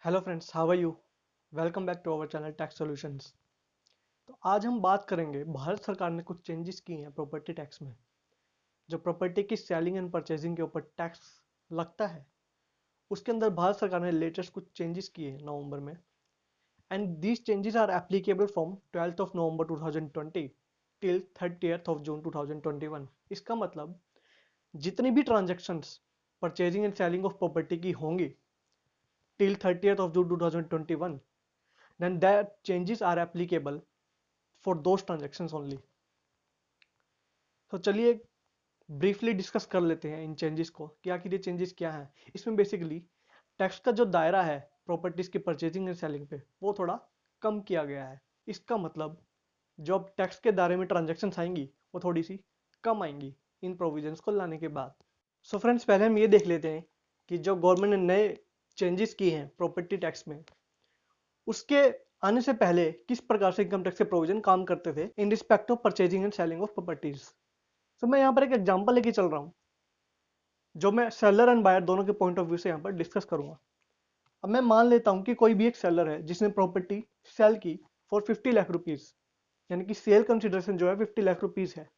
Hello friends, how are you? Welcome back to our channel tax solutions. तो आज हम बात करेंगे, भारत सरकार ने कुछ चेंजेस किए हैं प्रॉपर्टी टैक्स में। जो प्रॉपर्टी की सेलिंग एंड परचेजिंग के ऊपर टैक्स लगता है, उसके अंदर भारत सरकार ने लेटेस्ट कुछ चेंजेस किए हैं नवंबर में। And these changes are applicable from 12th of November 2020 till 30th of June 2021। इसका मतलब जितनी भी transactions purchasing and selling of property की होंगी till 30th of June 2021, then that changes are applicable for those transactions only. तो चलिए briefly discuss कर लेते हैं इन चेंजेस को कि आखिर ये चेंजेस क्या हैं। इसमें बेसिकली टैक्स का जो दायरा है प्रॉपर्टीज की परचेजिंग एंड सेलिंग पे वो थोड़ा कम किया गया है। इसका मतलब जो अब टैक्स के दायरे में ट्रांजेक्शन्स आएंगी वो थोड़ी सी कम आएंगी इन प्रोविजंस को लाने के बाद। सो फ्रेंड्स, पहले हम ये देख लेते हैं कि जो गवर्नमेंट ने नए चेंजेस किए हैं प्रॉपर्टी टैक्स में, उसके आने से पहले किस प्रकार से इनकम टैक्स के प्रोविजन काम करते थे in respect of purchasing and selling of properties. तो मैं यहाँ पर एक एग्जांपल लेके चल रहा हूँ जो मैं सेलर एंड बायर दोनों के पॉइंट ऑफ व्यू से यहाँ पर डिस्कस करूंगा। अब मैं मान लेता हूँ कि कोई भी एक सेलर है जिसने प्रॉपर्टी सेल की फॉर 50 लाख रुपीज, यानी कि सेल कंसिडरेशन जो है 50 लाख रुपीज है।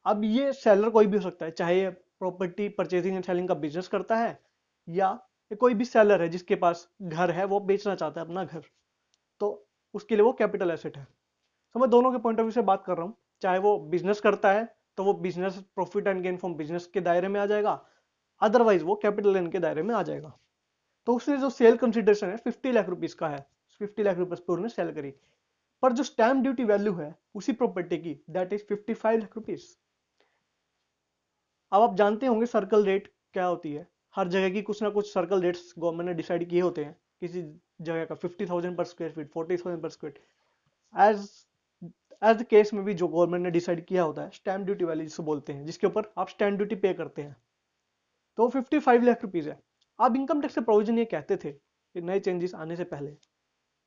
अब ये सेलर कोई भी हो सकता है, चाहे ये प्रॉपर्टी परचेजिंग एंड सेलिंग का बिजनेस करता है या कोई भी सेलर है जिसके पास घर है, वो बेचना चाहता है अपना घर, तो उसके लिए वो कैपिटल एसेट है। तो मैं दोनों के पॉइंट ऑफ व्यू से बात कर रहा हूँ। चाहे वो बिजनेस करता है तो वो business profit and gain from business के दायरे में आ जाएगा, अदरवाइज वो कैपिटल गेन के दायरे में आ जाएगा। तो उसने जो सेल कंसिडरेशन है 50 लाख रुपीज का है, 50 लाख रुपीज पर उन्होंने सेल करी, पर जो स्टैम्प ड्यूटी वैल्यू है उसी प्रॉपर्टी की दैट इज 55 लाख रुपीज। अब आप जानते होंगे सर्कल रेट क्या होती है। हर जगह की कुछ ना कुछ सर्कल रेट्स गवर्नमेंट ने डिसाइड किए होते हैं। किसी जगह का 50,000 पर स्क्वायर फीट, 40,000 पर square feet. As as the case में भी जो गवर्नमेंट ने डिसाइड किया होता है स्टैम्प ड्यूटी वैल्यू जिसे बोलते हैं, जिसके ऊपर आप स्टैम्प ड्यूटी पे करते हैं, तो 55 लाख रुपीज है। अब इनकम टैक्स के प्रोविजन ये कहते थे नए चेंजेस आने से पहले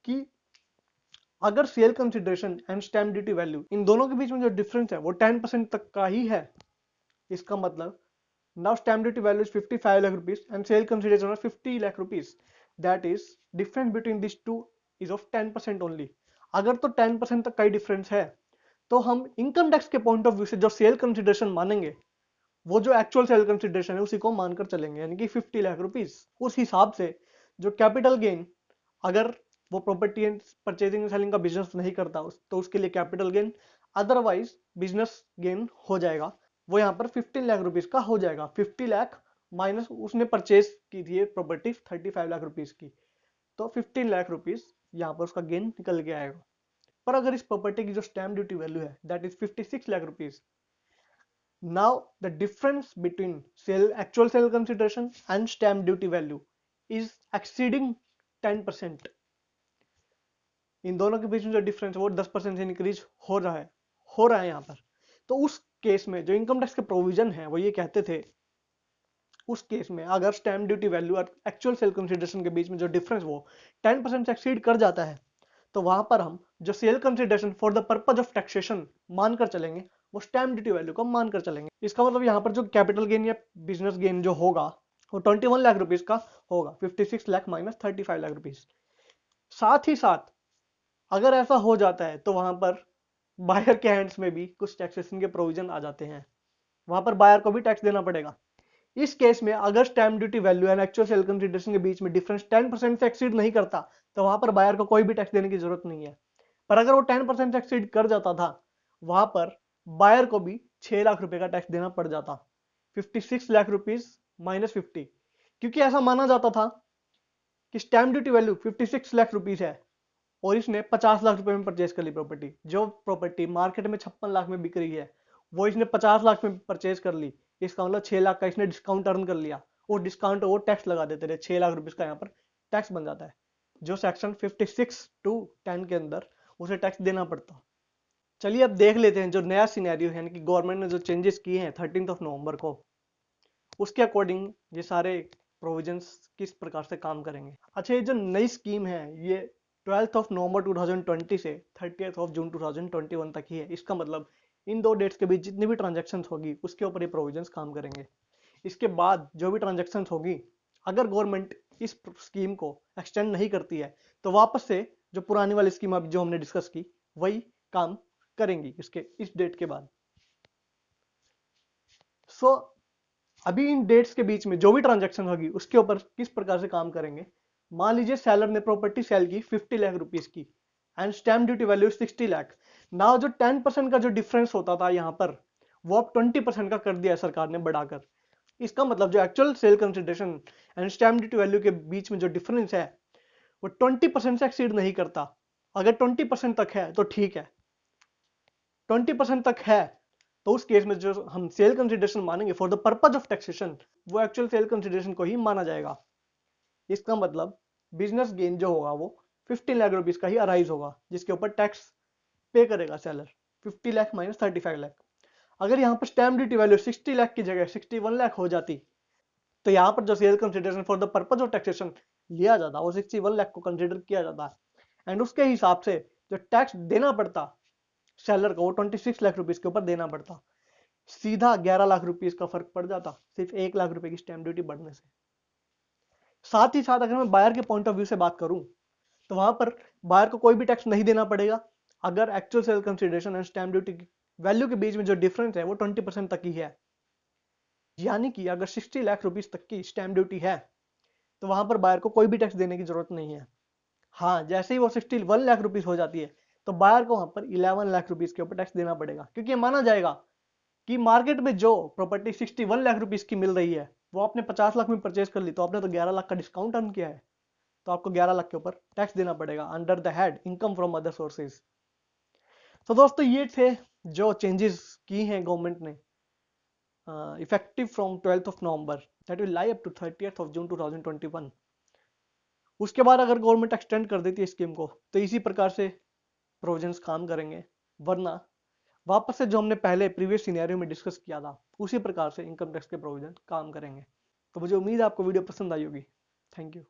कि अगर sale consideration and stamp duty value in दोनों के बीच में जो डिफरेंस है वो 10% तक का ही है, इसका मतलब now stamp duty value is 55 lakh rupees and sale consideration of 50 lakh rupees, that is difference between these two is of 10% only। अगर तो 10% तक का ही डिफरेंस है तो हम इनकम टैक्स के पॉइंट ऑफ व्यू से जो सेल कंसिडरेशन मानेंगे वो जो एक्चुअल सेल कंसिडरेशन है उसी को मानकर चलेंगे, यानी कि 50 लाख रुपीस। उस हिसाब से जो कैपिटल गेन, अगर वो प्रॉपर्टी परचेजिंग एंड सेलिंग का बिजनेस नहीं करता तो उसके लिए capital gain, otherwise business gain हो जाएगा, वो यहाँ पर 15 लाख रुपीस का हो जाएगा। 50 लाख माइनस उसने परचेज की थी प्रॉपर्टी 35 लाख रुपीस की, तो 15 लाख रुपीस यहाँ पर उसका गेन निकल के आएगा। पर अगर इस प्रॉपर्टी की जो स्टैम्प ड्यूटी वैल्यू है that is 56 lakh rupees, now the difference between actual sale consideration and stamp duty value is exceeding 10%। इन दोनों के बीच में जो डिफरेंस है वो 10% से इंक्रीज हो रहा है यहाँ पर। तो उस केस में जो इनकम टैक्स के प्रोविजन है वो ये कहते थे, उस केस में अगर स्टैम्प ड्यूटी वैल्यू और एक्चुअल सेल कंसिडरेशन के बीच में जो डिफरेंस वो 10% से एक्सीड कर जाता है, तो वहां पर हम जो sale consideration for the purpose of taxation मानकर चलेंगे वो स्टैम्प ड्यूटी वैल्यू को मानकर चलेंगे। इसका मतलब यहाँ पर जो कैपिटल गेन या बिजनेस गेन जो होगा वो 21 लाख रुपीज का होगा, 56 लाख माइनस 35 लाख रुपीज। साथ ही साथ अगर ऐसा हो जाता है तो वहां पर बायर के हैंड्स में भी कुछ टैक्सेशन के प्रोविजन आ जाते हैं, वहां पर बायर को भी टैक्स देना पड़ेगा। इस केस में अगर stamp duty value and actual sale consideration के बीच में डिफरेंस 10% से एक्सीड नहीं करता तो वहां पर बायर को कोई भी टैक्स देने की जरूरत नहीं है। पर अगर वो 10% से एक्सीड कर जाता था, वहां पर बायर को भी 6 लाख रुपए का टैक्स देना पड़ जाता, 56 लाख रुपीज माइनस 50। क्योंकि ऐसा माना जाता था कि stamp duty value 56 lakh rupees है और इसने 50 लाख रुपए में परचेज कर ली प्रॉपर्टी। जो प्रॉपर्टी मार्केट में 56 लाख में बिक रही है वो इसने 50 लाख में परचेज कर ली, इसका मतलब 6 लाख का इसने डिस्काउंट अर्न कर लिया। वो डिस्काउंट वो टैक्स लगा देते थे, 6 लाख रुपीज का यहाँ पर टैक्स बन जाता है, जो सेक्शन 56 टू 10 के अंदर उसे टैक्स देना पड़ता। चलिए अब देख लेते हैं जो नया सिनेरियो है, यानी कि गवर्नमेंट ने जो चेंजेस किए हैं 13 नवंबर को, उसके अकॉर्डिंग ये सारे प्रोविजंस किस प्रकार से काम करेंगे। अच्छा, ये जो नई स्कीम है ये 12th नवंबर 2020 से 30th जून 2021 तक ही है। इसका मतलब इन दो डेट्स के बीच जितनी भी ट्रांजैक्शंस होगी उसके ऊपर ये प्रोविजंस काम करेंगे। इसके बाद जो भी ट्रांजैक्शंस होगी, अगर गवर्नमेंट इस स्कीम को एक्सटेंड नहीं करती है तो वापस से जो पुरानी वाली स्कीम अभी जो हमने डिस्कस की वही काम करेंगी इसके इस डेट के बाद। सो अभी इन डेट्स के बीच में जो भी ट्रांजैक्शन होगी उसके ऊपर किस प्रकार से काम करेंगे। मान लीजिए सेलर ने प्रॉपर्टी सेल की 50 लाख रुपीस की and stamp duty value 60 lakh. Now जो 10% का जो डिफरेंस होता था यहां पर वो अब 20% का कर दिया है सरकार ने बढ़ाकर। इसका मतलब जो actual sale consideration and stamp duty value के बीच में जो डिफरेंस है वो 20% से एक्सीड नहीं करता। अगर 20% तक है तो ठीक है, 20% तक है तो उस केस में जो हम सेल कंसिडरेशन मानेंगे for the purpose of taxation वो एक्चुअल सेल कंसिडरेशन को ही माना जाएगा। इसका मतलब बिजनेस गेन जो होगा वो 15 लाख रुपीस का ही अराइज होगा जिसके ऊपर टैक्स पे करेगा सेलर। 50 लाख माइनस 35 लाख। अगर यहाँ पर स्टैम्प ड्यूटी वैल्यू 60 लाख की जगह 61 लाख हो जाती तो यहाँ पर जो sale consideration for the purpose of taxation लिया जाता वो 61 लाख को कंसिडर किया जाता एंड उसके हिसाब से जो टैक्स देना पड़ता सेलर को वो 26 लाख रुपीस के ऊपर देना पड़ता। सीधा 11 लाख रुपीस का फर्क पड़ जाता सिर्फ 1 लाख रुपए की स्टैम्प ड्यूटी बढ़ने से। साथ ही साथ अगर मैं बायर के पॉइंट ऑफ व्यू से बात करूं तो वहां पर बायर को कोई भी टैक्स नहीं देना पड़ेगा अगर actual sale consideration and stamp duty value के बीच में जो डिफरेंस है वो 20% तक ही है। यानी कि अगर 60 लाख रुपीस तक की स्टैम्प ड्यूटी है तो वहां पर बायर को कोई भी टैक्स देने की जरूरत नहीं है। हाँ, जैसे ही वो 61 लाख रुपीस हो जाती है तो बायर को वहां पर 11 लाख रुपीस के ऊपर टैक्स देना पड़ेगा क्योंकि ये माना जाएगा कि मार्केट में जो प्रॉपर्टी 61 लाख रुपीस की मिल रही है वो आपने 50 लाख में परचेज कर ली तो आपने तो 11 लाख का डिस्काउंट अर्न किया है तो आपको 11 लाख के ऊपर टैक्स देना पड़ेगा under the head income from other sources. तो दोस्तों ये थे जो चेंजेस की हैं गवर्नमेंट ने effective from 12th of November that will lie up to 30th of June 2021। उसके बाद अगर गवर्नमेंट एक्सटेंड कर देती है स्कीम को तो इसी प्रकार से प्रोविजंस काम करेंगे, वरना वापस से जो हमने पहले प्रीवियस सिनेरियो में डिस्कस किया था उसी प्रकार से इनकम टैक्स के प्रोविजन काम करेंगे। तो मुझे उम्मीद है आपको वीडियो पसंद आई होगी। Thank you.